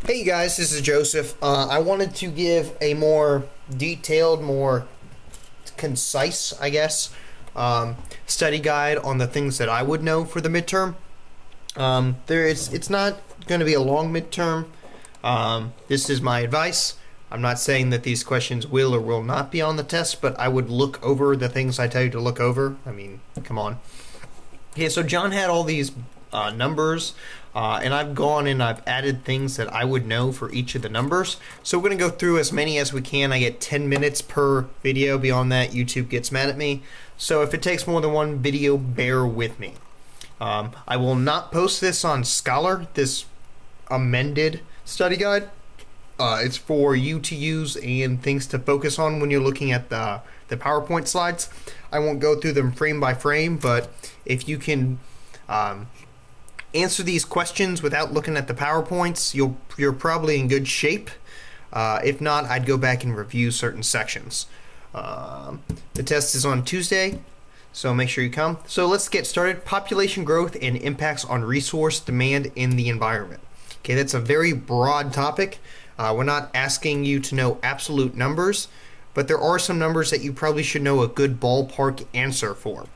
Hey guys, this is Joseph. I wanted to give a more detailed, more concise, I guess, study guide on the things that I would know for the midterm. It's not going to be a long midterm. This is my advice. I'm not saying that these questions will or will not be on the test, but I would look over the things I tell you to look over. I mean, come on. Okay, so John had all these numbers, and I've gone and I've added things that I would know for each of the numbers. So we're going to go through as many as we can. I get 10 minutes per video. Beyond that, YouTube gets mad at me. So if it takes more than one video, bear with me. I will not post this on Scholar, this amended study guide. It's for you to use and things to focus on when you're looking at the PowerPoint slides. I won't go through them frame by frame, but if you can answer these questions without looking at the PowerPoints, you're probably in good shape. If not, I'd go back and review certain sections. The test is on Tuesday, so make sure you come. So let's get started. Population growth and impacts on resource demand in the environment. Okay, that's a very broad topic. We're not asking you to know absolute numbers, but there are some numbers that you probably should know a good ballpark answer for.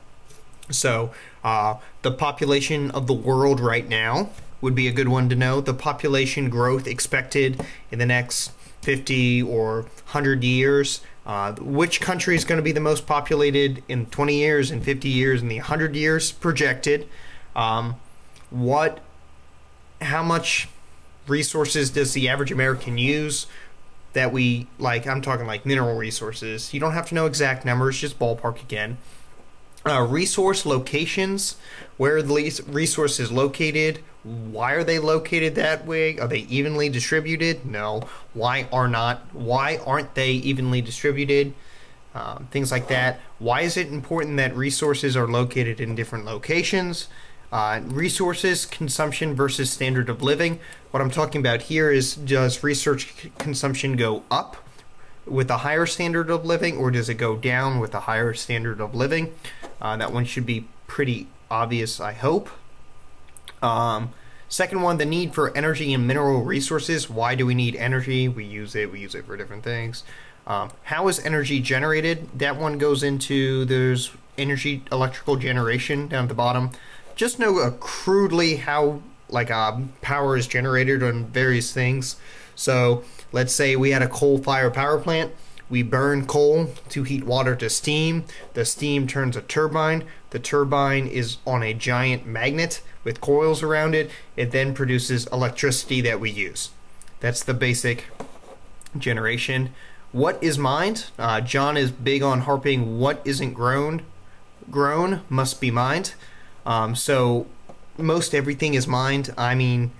So the population of the world right now would be a good one to know. The population growth expected in the next 50 or 100 years. Which country is going to be the most populated in 20 years, in 50 years, in the 100 years projected. How much resources does the average American use that we, like, I'm talking like mineral resources. You don't have to know exact numbers, just ballpark again. Resource locations, where are the resources located? Why are they located that way? Are they evenly distributed? No. Why aren't they evenly distributed? Things like that. Why is it important that resources are located in different locations? Resources consumption versus standard of living. What I'm talking about here is, does research consumption go up with a higher standard of living, or does it go down with a higher standard of living? That one should be pretty obvious, I hope. Second one, the need for energy and mineral resources. Why do we need energy? We use it for different things. How is energy generated? That one goes into, there's energy, electrical generation down at the bottom. Just know crudely how power is generated on various things. So let's say we had a coal-fired power plant. We burn coal to heat water to steam. The steam turns a turbine. The turbine is on a giant magnet with coils around it. It then produces electricity that we use. That's the basic generation. What is mined? John is big on harping what isn't grown must be mined. So most everything is mined. I mean,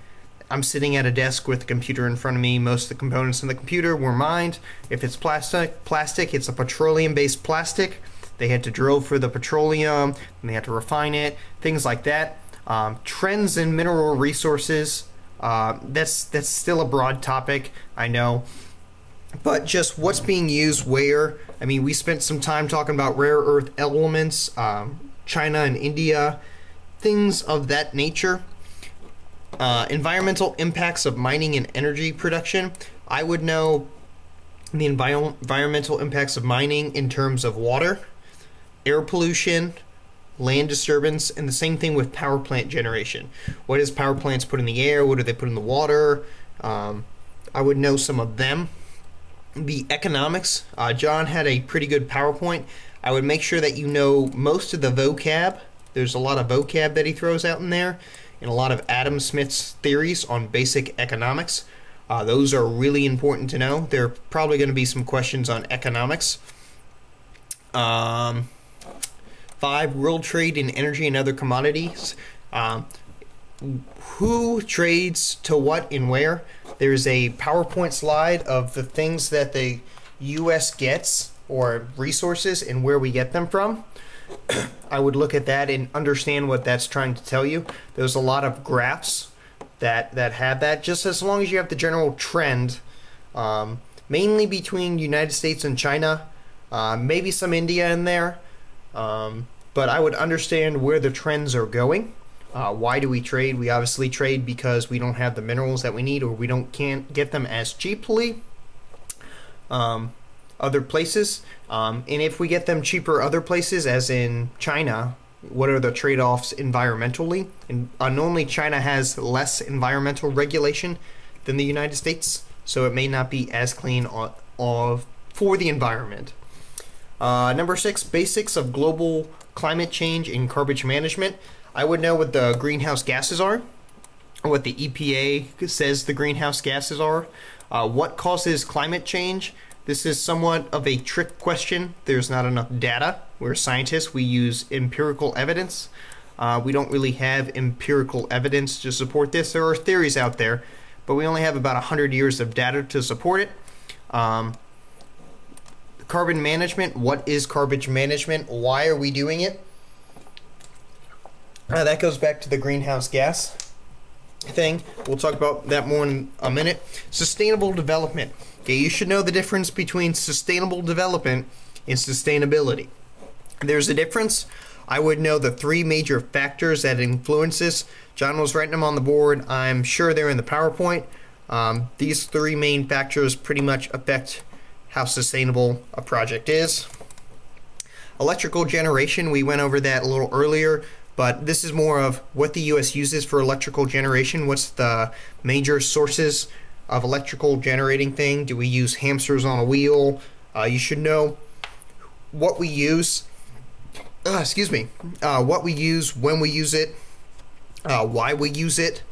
I'm sitting at a desk with a computer in front of me. Most of the components in the computer were mined. If it's plastic, it's a petroleum-based plastic. They had to drill for the petroleum, and they had to refine it, things like that. Trends in mineral resources, that's still a broad topic, I know. But just what's being used where. I mean, we spent some time talking about rare earth elements, China and India, things of that nature. Environmental impacts of mining and energy production. I would know the environmental impacts of mining in terms of water, air pollution, land disturbance, and the same thing with power plant generation. What does power plants put in the air? What do they put in the water? I would know some of them. The economics. John had a pretty good PowerPoint. I would make sure that you know most of the vocab. There's a lot of vocab that he throws out in there, and a lot of Adam Smith's theories on basic economics. Those are really important to know. There are probably going to be some questions on economics. 5, world trade in energy and other commodities. Who trades to what and where? There's a PowerPoint slide of the things that the U.S. gets, or resources, and where we get them from. I would look at that and understand what that's trying to tell you. There's a lot of graphs that have that, just as long as you have the general trend, mainly between United States and China, maybe some India in there, but I would understand where the trends are going. Why do we trade? We obviously trade because we don't have the minerals that we need, or we can't get them as cheaply other places. And if we get them cheaper other places, as in China, what are the trade-offs environmentally? And normally China has less environmental regulation than the United States, so it may not be as clean for the environment. Number 6, basics of global climate change and carbon management. I would know what the greenhouse gases are, or what the EPA says the greenhouse gases are. What causes climate change? This is somewhat of a trick question. There's not enough data. We're scientists. We use empirical evidence. We don't really have empirical evidence to support this. There are theories out there, but we only have about 100 years of data to support it. Carbon management. What is carbon management? Why are we doing it? That goes back to the greenhouse gas thing. We'll talk about that more in a minute. Sustainable development. Okay, you should know the difference between sustainable development and sustainability. There's a difference. I would know the 3 major factors that influence this. John was writing them on the board. I'm sure they're in the PowerPoint. These 3 main factors pretty much affect how sustainable a project is. Electrical generation, we went over that a little earlier, but this is more of what the U.S. uses for electrical generation. What's the major sources of electrical generating thing? Do we use hamsters on a wheel? You should know what we use. What we use, when we use it, why we use it.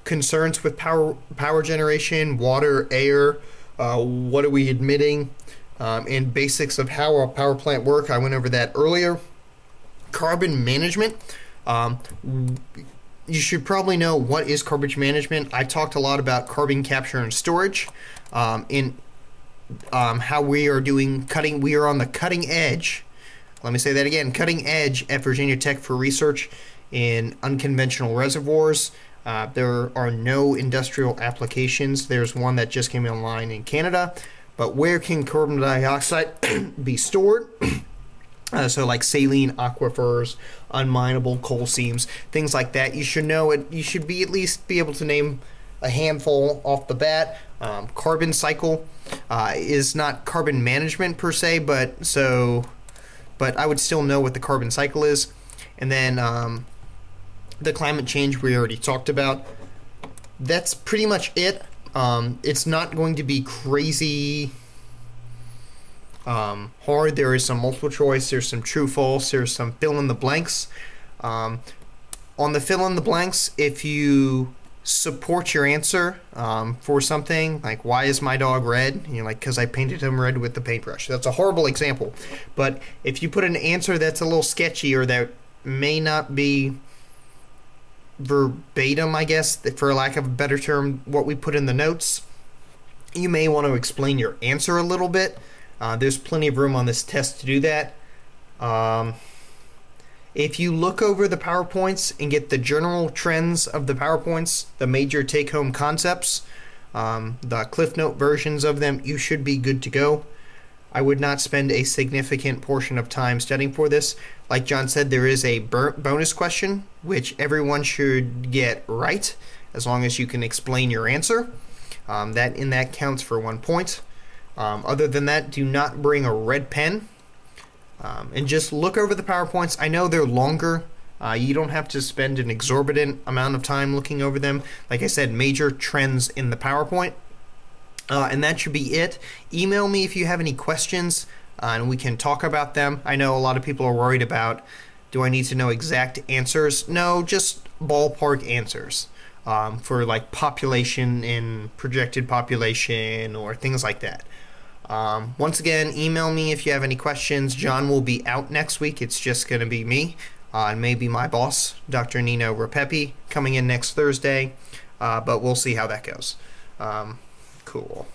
Concerns with power generation, water, air. What are we emitting? And basics of how a power plant work. I went over that earlier. Carbon management. You should probably know what is carbon management. I talked a lot about carbon capture and storage, in how we are doing cutting. We are on the cutting edge. Let me say that again. Cutting edge at Virginia Tech for research in unconventional reservoirs. There are no industrial applications. There's one that just came online in Canada. But where can carbon dioxide be stored? So like saline aquifers, unminable coal seams, things like that. You should know it. You should at least be able to name a handful off the bat. Carbon cycle is not carbon management per se, but I would still know what the carbon cycle is. And then the climate change we already talked about. That's pretty much it. It's not going to be crazy hard. There is some multiple choice, there's some true false, there's some fill in the blanks. On the fill in the blanks, if you support your answer for something like, why is my dog red? And you're like, because I painted him red with the paintbrush. That's a horrible example, but if you put an answer that's a little sketchy, or that may not be verbatim, I guess, for lack of a better term, what we put in the notes, you may want to explain your answer a little bit. There's plenty of room on this test to do that. If you look over the PowerPoints and get the general trends of the PowerPoints, the major take-home concepts, the Cliff Note versions of them, you should be good to go. I would not spend a significant portion of time studying for this. Like John said, there is a bonus question, which everyone should get right, as long as you can explain your answer. That counts for 1 point. Other than that, do not bring a red pen. And just look over the PowerPoints. I know they're longer. You don't have to spend an exorbitant amount of time looking over them. Like I said, major trends in the PowerPoint. And that should be it. Email me if you have any questions, and we can talk about them. I know a lot of people are worried about, do I need to know exact answers? No, just ballpark answers for like population and projected population or things like that. Once again, email me if you have any questions. John will be out next week. It's just going to be me and maybe my boss, Dr. Nino Rapepi, coming in next Thursday. But we'll see how that goes. Cool.